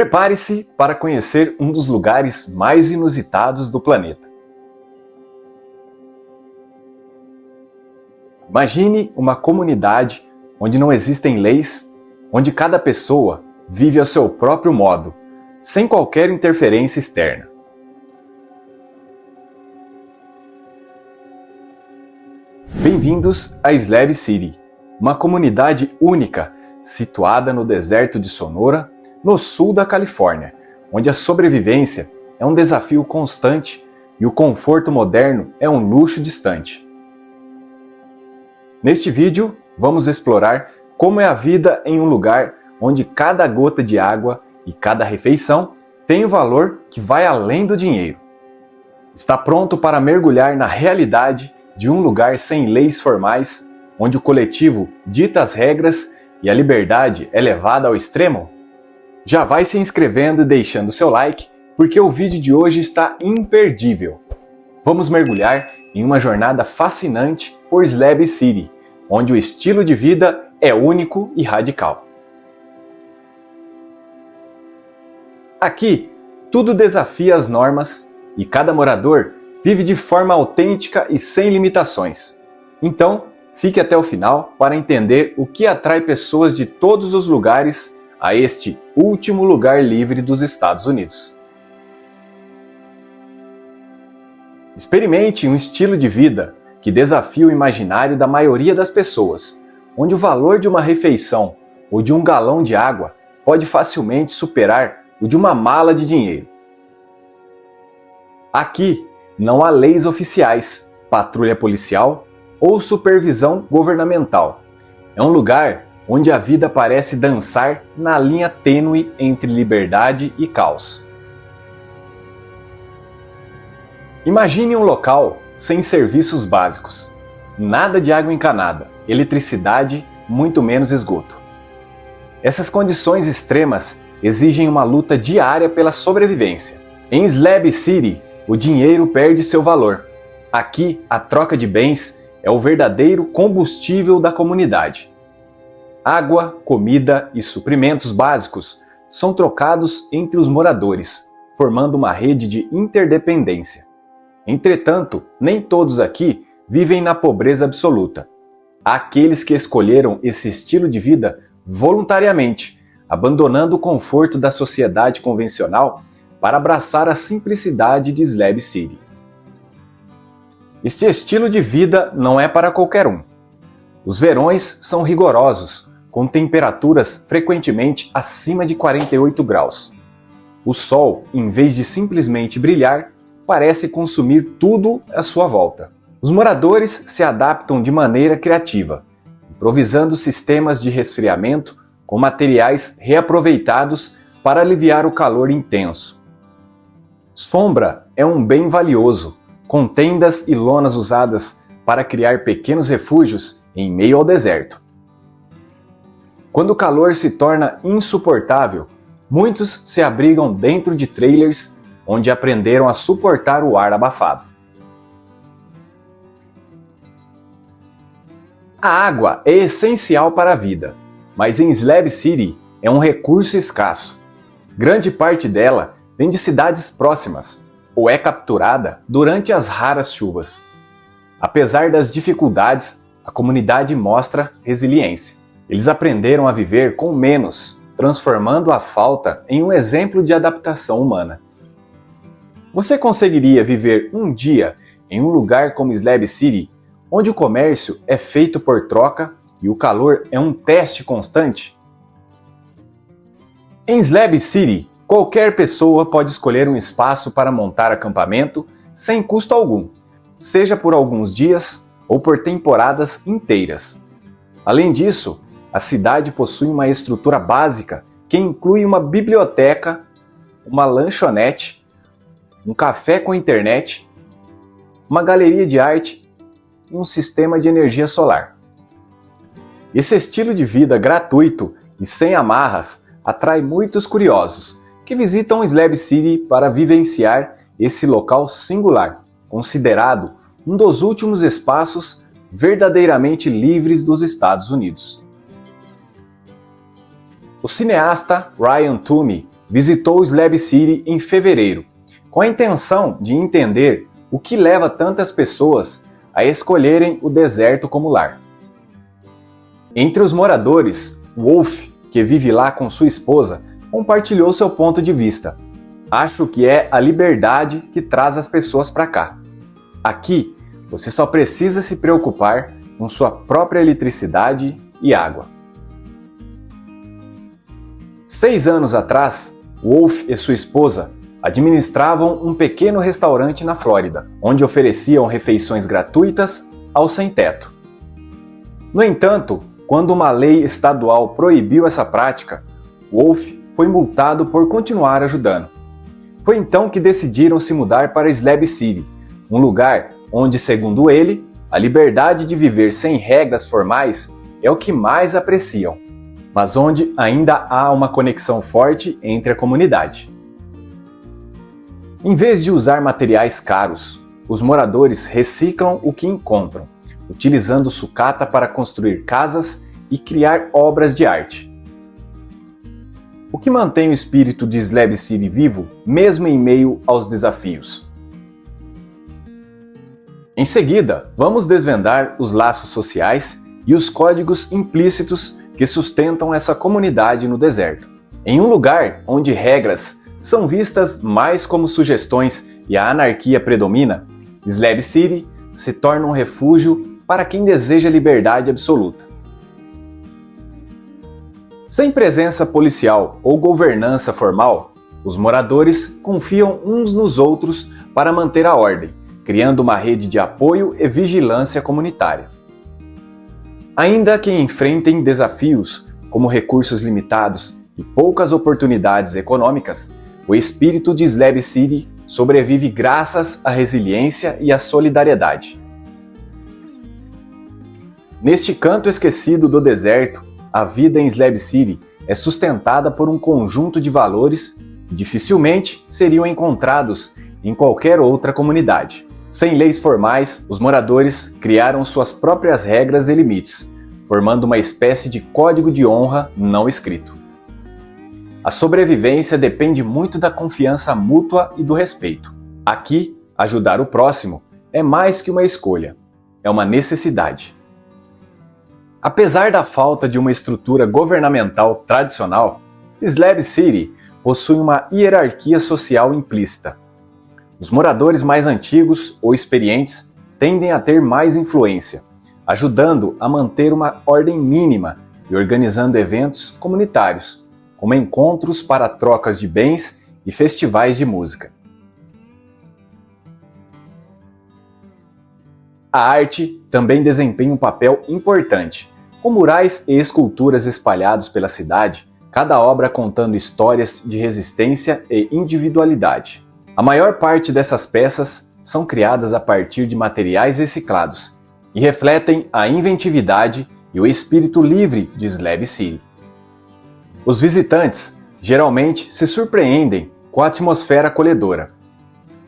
Prepare-se para conhecer um dos lugares mais inusitados do planeta. Imagine uma comunidade onde não existem leis, onde cada pessoa vive ao seu próprio modo, sem qualquer interferência externa. Bem-vindos a Slab City, uma comunidade única situada no deserto de Sonora, no sul da Califórnia, onde a sobrevivência é um desafio constante e o conforto moderno é um luxo distante. Neste vídeo, vamos explorar como é a vida em um lugar onde cada gota de água e cada refeição tem um valor que vai além do dinheiro. Está pronto para mergulhar na realidade de um lugar sem leis formais, onde o coletivo dita as regras e a liberdade é levada ao extremo? Já vai se inscrevendo e deixando seu like, porque o vídeo de hoje está imperdível. Vamos mergulhar em uma jornada fascinante por Slab City, onde o estilo de vida é único e radical. Aqui, tudo desafia as normas e cada morador vive de forma autêntica e sem limitações. Então, fique até o final para entender o que atrai pessoas de todos os lugares a este último lugar livre dos Estados Unidos. Experimente um estilo de vida que desafia o imaginário da maioria das pessoas, onde o valor de uma refeição ou de um galão de água pode facilmente superar o de uma mala de dinheiro. Aqui não há leis oficiais, patrulha policial ou supervisão governamental. É um lugar onde a vida parece dançar na linha tênue entre liberdade e caos. Imagine um local sem serviços básicos, nada de água encanada, eletricidade, muito menos esgoto. Essas condições extremas exigem uma luta diária pela sobrevivência. Em Slab City, o dinheiro perde seu valor. Aqui, a troca de bens é o verdadeiro combustível da comunidade. Água, comida e suprimentos básicos são trocados entre os moradores, formando uma rede de interdependência. Entretanto, nem todos aqui vivem na pobreza absoluta. Há aqueles que escolheram esse estilo de vida voluntariamente, abandonando o conforto da sociedade convencional para abraçar a simplicidade de Slab City. Este estilo de vida não é para qualquer um. Os verões são rigorosos, com temperaturas frequentemente acima de 48 graus. O sol, em vez de simplesmente brilhar, parece consumir tudo à sua volta. Os moradores se adaptam de maneira criativa, improvisando sistemas de resfriamento com materiais reaproveitados para aliviar o calor intenso. Sombra é um bem valioso, com tendas e lonas usadas para criar pequenos refúgios em meio ao deserto. Quando o calor se torna insuportável, muitos se abrigam dentro de trailers onde aprenderam a suportar o ar abafado. A água é essencial para a vida, mas em Slab City é um recurso escasso. Grande parte dela vem de cidades próximas ou é capturada durante as raras chuvas. Apesar das dificuldades, a comunidade mostra resiliência. Eles aprenderam a viver com menos, transformando a falta em um exemplo de adaptação humana. Você conseguiria viver um dia em um lugar como Slab City, onde o comércio é feito por troca e o calor é um teste constante? Em Slab City, qualquer pessoa pode escolher um espaço para montar acampamento sem custo algum, seja por alguns dias ou por temporadas inteiras. Além disso, a cidade possui uma estrutura básica que inclui uma biblioteca, uma lanchonete, um café com internet, uma galeria de arte e um sistema de energia solar. Esse estilo de vida gratuito e sem amarras atrai muitos curiosos que visitam Slab City para vivenciar esse local singular, considerado um dos últimos espaços verdadeiramente livres dos Estados Unidos. O cineasta Ryan Toomey visitou Slab City em fevereiro, com a intenção de entender o que leva tantas pessoas a escolherem o deserto como lar. Entre os moradores, Wolf, que vive lá com sua esposa, compartilhou seu ponto de vista. Acho que é a liberdade que traz as pessoas para cá. Aqui, você só precisa se preocupar com sua própria eletricidade e água. 6 anos atrás, Wolf e sua esposa administravam um pequeno restaurante na Flórida, onde ofereciam refeições gratuitas aos sem-teto. No entanto, quando uma lei estadual proibiu essa prática, Wolf foi multado por continuar ajudando. Foi então que decidiram se mudar para Slab City, um lugar onde, segundo ele, a liberdade de viver sem regras formais é o que mais apreciam, mas onde ainda há uma conexão forte entre a comunidade. Em vez de usar materiais caros, os moradores reciclam o que encontram, utilizando sucata para construir casas e criar obras de arte. O que mantém o espírito de Slab City vivo, mesmo em meio aos desafios? Em seguida, vamos desvendar os laços sociais e os códigos implícitos que sustentam essa comunidade no deserto. Em um lugar onde regras são vistas mais como sugestões e a anarquia predomina, Slab City se torna um refúgio para quem deseja liberdade absoluta. Sem presença policial ou governança formal, os moradores confiam uns nos outros para manter a ordem, criando uma rede de apoio e vigilância comunitária. Ainda que enfrentem desafios como recursos limitados e poucas oportunidades econômicas, o espírito de Slab City sobrevive graças à resiliência e à solidariedade. Neste canto esquecido do deserto, a vida em Slab City é sustentada por um conjunto de valores que dificilmente seriam encontrados em qualquer outra comunidade. Sem leis formais, os moradores criaram suas próprias regras e limites, formando uma espécie de código de honra não escrito. A sobrevivência depende muito da confiança mútua e do respeito. Aqui, ajudar o próximo é mais que uma escolha, é uma necessidade. Apesar da falta de uma estrutura governamental tradicional, Slab City possui uma hierarquia social implícita. Os moradores mais antigos ou experientes tendem a ter mais influência, ajudando a manter uma ordem mínima e organizando eventos comunitários, como encontros para trocas de bens e festivais de música. A arte também desempenha um papel importante. Com murais e esculturas espalhados pela cidade, cada obra contando histórias de resistência e individualidade. A maior parte dessas peças são criadas a partir de materiais reciclados e refletem a inventividade e o espírito livre de Slab City. Os visitantes geralmente se surpreendem com a atmosfera acolhedora.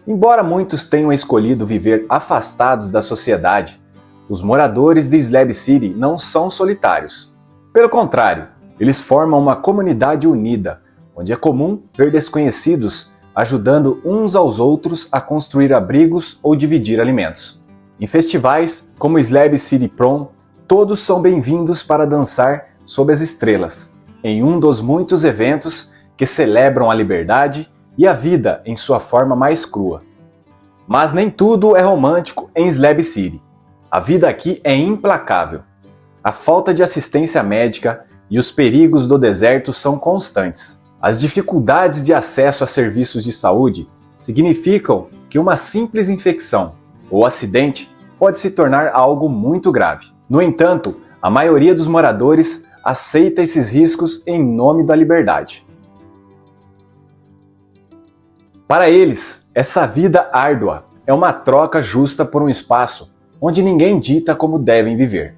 Embora muitos tenham escolhido viver afastados da sociedade, os moradores de Slab City não são solitários. Pelo contrário, eles formam uma comunidade unida, onde é comum ver desconhecidos ajudando uns aos outros a construir abrigos ou dividir alimentos. Em festivais como Slab City Prom, todos são bem-vindos para dançar sob as estrelas, em um dos muitos eventos que celebram a liberdade e a vida em sua forma mais crua. Mas nem tudo é romântico em Slab City. A vida aqui é implacável. A falta de assistência médica e os perigos do deserto são constantes. As dificuldades de acesso a serviços de saúde significam que uma simples infecção ou acidente pode se tornar algo muito grave. No entanto, a maioria dos moradores aceita esses riscos em nome da liberdade. Para eles, essa vida árdua é uma troca justa por um espaço onde ninguém dita como devem viver.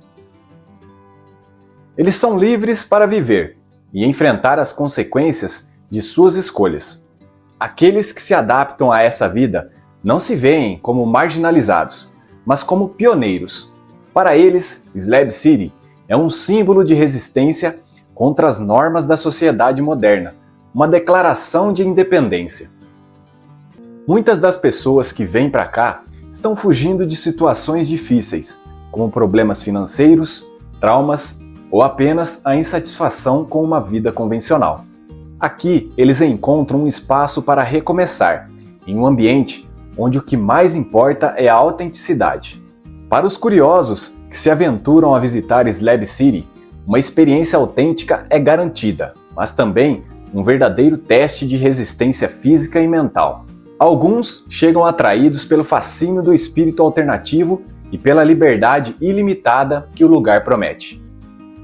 Eles são livres para viver e enfrentar as consequências de suas escolhas. Aqueles que se adaptam a essa vida não se veem como marginalizados, mas como pioneiros. Para eles, Slab City é um símbolo de resistência contra as normas da sociedade moderna, uma declaração de independência. Muitas das pessoas que vêm para cá estão fugindo de situações difíceis, como problemas financeiros, traumas ou apenas a insatisfação com uma vida convencional. Aqui eles encontram um espaço para recomeçar, em um ambiente onde o que mais importa é a autenticidade. Para os curiosos que se aventuram a visitar Slab City, uma experiência autêntica é garantida, mas também um verdadeiro teste de resistência física e mental. Alguns chegam atraídos pelo fascínio do espírito alternativo e pela liberdade ilimitada que o lugar promete.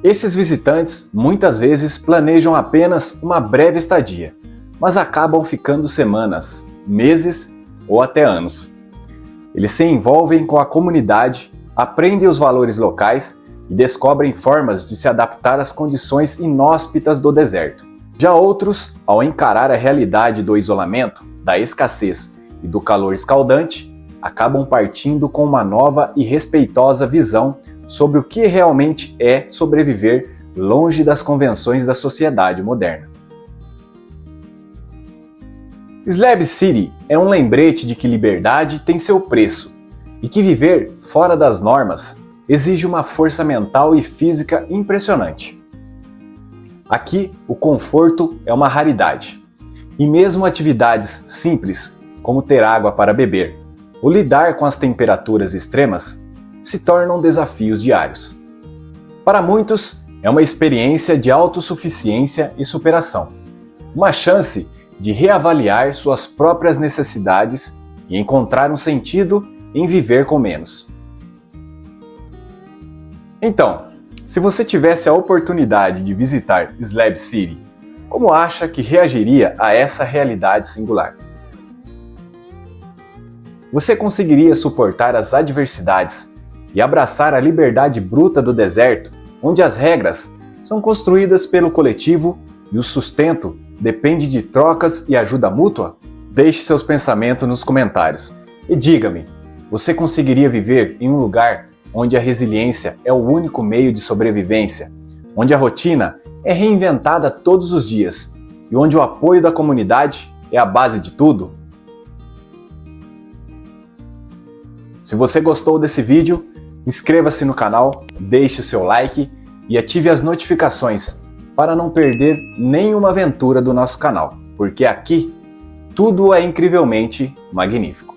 Esses visitantes muitas vezes planejam apenas uma breve estadia, mas acabam ficando semanas, meses ou até anos. Eles se envolvem com a comunidade, aprendem os valores locais e descobrem formas de se adaptar às condições inóspitas do deserto. Já outros, ao encarar a realidade do isolamento, da escassez e do calor escaldante, acabam partindo com uma nova e respeitosa visão sobre o que realmente é sobreviver longe das convenções da sociedade moderna. Slab City é um lembrete de que liberdade tem seu preço e que viver fora das normas exige uma força mental e física impressionante. Aqui, o conforto é uma raridade, e mesmo atividades simples, como ter água para beber ou lidar com as temperaturas extremas, se tornam desafios diários. Para muitos, é uma experiência de autossuficiência e superação, uma chance de reavaliar suas próprias necessidades e encontrar um sentido em viver com menos. Então, se você tivesse a oportunidade de visitar Slab City, como acha que reagiria a essa realidade singular? Você conseguiria suportar as adversidades e abraçar a liberdade bruta do deserto, onde as regras são construídas pelo coletivo e o sustento depende de trocas e ajuda mútua? Deixe seus pensamentos nos comentários e diga-me, você conseguiria viver em um lugar onde a resiliência é o único meio de sobrevivência, onde a rotina é reinventada todos os dias e onde o apoio da comunidade é a base de tudo? Se você gostou desse vídeo, inscreva-se no canal, deixe o seu like e ative as notificações para não perder nenhuma aventura do nosso canal, porque aqui tudo é incrivelmente magnífico.